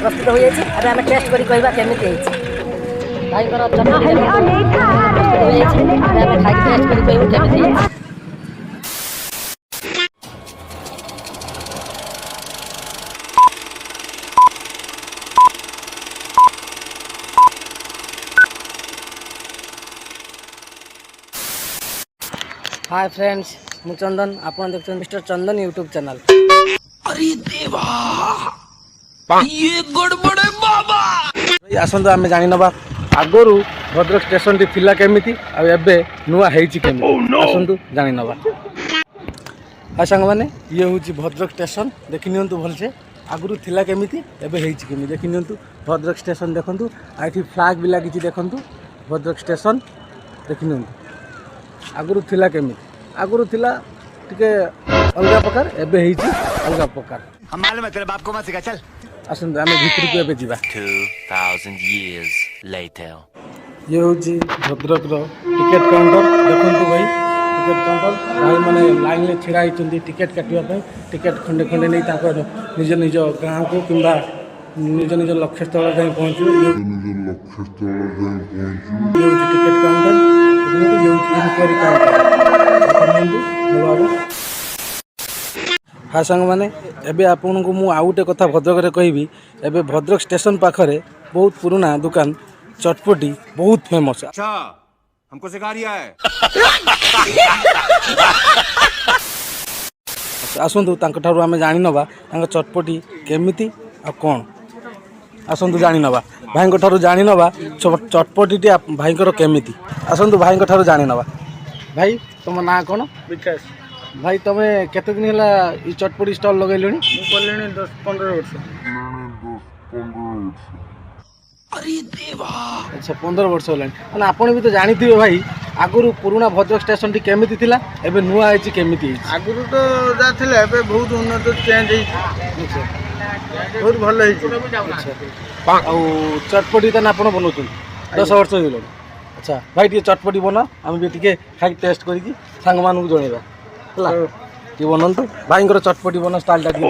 प्रस्तुत हो जाए अब आम टेस्ट कर कहवा केमी भाई खाई टेस्ट कर कहू केमी हाय फ्रेंड्स मु चंदन आपन देखते मिस्टर चंदन यूट्यूब चैनल। अरे देवा ये गड़बड़ है बाबा। आसतु आम जानी नवा आगरू भद्रक स्टेशन टी थिला केमिति आ एबे नुआ हेइची केमिति आसतु जानी नवा। आ संग माने ये होची भद्रक स्टेशन देखि नियंतु भलसे आगरू थिला केमिति एबे हेइची केमिति देखि नियंतु भद्रक स्टेशन देखंतु आठी फ्लैग भी लागिची देखंतु भद्रक स्टेशन देखि नियंतु आगरू थिला केमिति आगरू थिला टिके अलगा प्रकार एबे हेइची अलगा प्रकार। हम मालूम है तेरे बाप को मत सिखा चल। आसतु आमे भितर को एबे जीवा 2000 years later ये होची भद्रक रो टिकट काउंटर देखंतु भाई टिकट काउंटर भाई माने लाइन ले छिड़ा हिचंदी टिकट काटिया पे टिकट खंडे खंडे नै ताको निज निज गांव को किंबा निज निज लक्ष्य स्थल जाई पहुंचू ये होची टिकट काउंटर ये होची इंक्वायरी काउंटर हाँ सांग मैंने एबे आपन को मु आउटे कथा भद्रक रे कहबी एबे भद्रक स्टेशन पाखरे बहुत पुराना दुकान चटपटी बहुत फेमस। अच्छा हमको सिखा रिया है। आसतु ठारू आम जानी नवा चटपटी केमिति आ कौन आसतु जानी नवा भाई ठारू जानी नवा चटपटी भाई केमिति आसतु भाई ठारू जानी नवा। भाई तुम ना कौन? विकास। भाई तुम केते दिन है ये चटपटी स्टॉल लगेलुनी? 10-15 वर्ष। अरे देवा अच्छा 15 वर्ष होलानी माने आपण भी तो जानी थिबे भाई आगुरु पुराना भद्रक स्टेशन टी केमिति थिला एबे नुआ आइची केमिति आगुरु तो जा थिले एबे बहुत उन्नत चेंज है। अच्छा बहुत भल है। अच्छा आ चटपटी त आपण बनौछन 10 वर्ष होइलो। अच्छा भाई टी चटपटी बना हम भी टिके खाई टेस्ट करी सांग मानू जणेबा हला टी बनंतु भाई चटपटी बना स्टाइल टा देखो।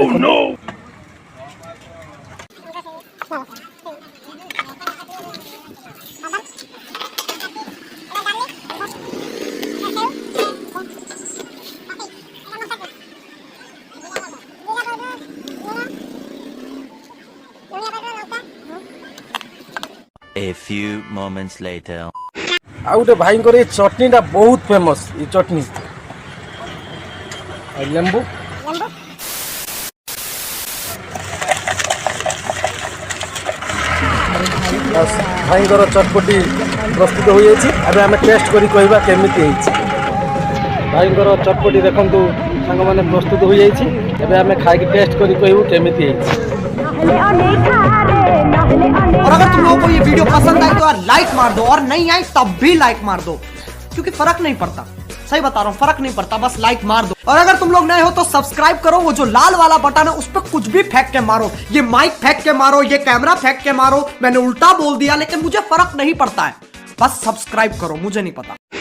A few moments later आ गोटे भाई ये चटनी टा बहुत फेमस ये चटनी लेंबू भाई चटपटी प्रस्तुत हो जाए आम टेस्ट करी कहवा केमिति भाई चटपटी देखु सांग मैंने प्रस्तुत हो जाए आम खाई टेस्ट करी कहू केमिति। और अगर तुम लोगों को ये वीडियो पसंद आई तो यार लाइक मार दो और नहीं आई तब भी लाइक मार दो क्योंकि फर्क नहीं पड़ता। सही बता रहा हूँ फर्क नहीं पड़ता बस लाइक मार दो। और अगर तुम लोग नए हो तो सब्सक्राइब करो वो जो लाल वाला बटन है उस पर कुछ भी फेंक के मारो ये माइक फेंक के मारो ये कैमरा फेंक के मारो मैंने उल्टा बोल दिया लेकिन मुझे फर्क नहीं पड़ता है बस सब्सक्राइब करो मुझे नहीं पता।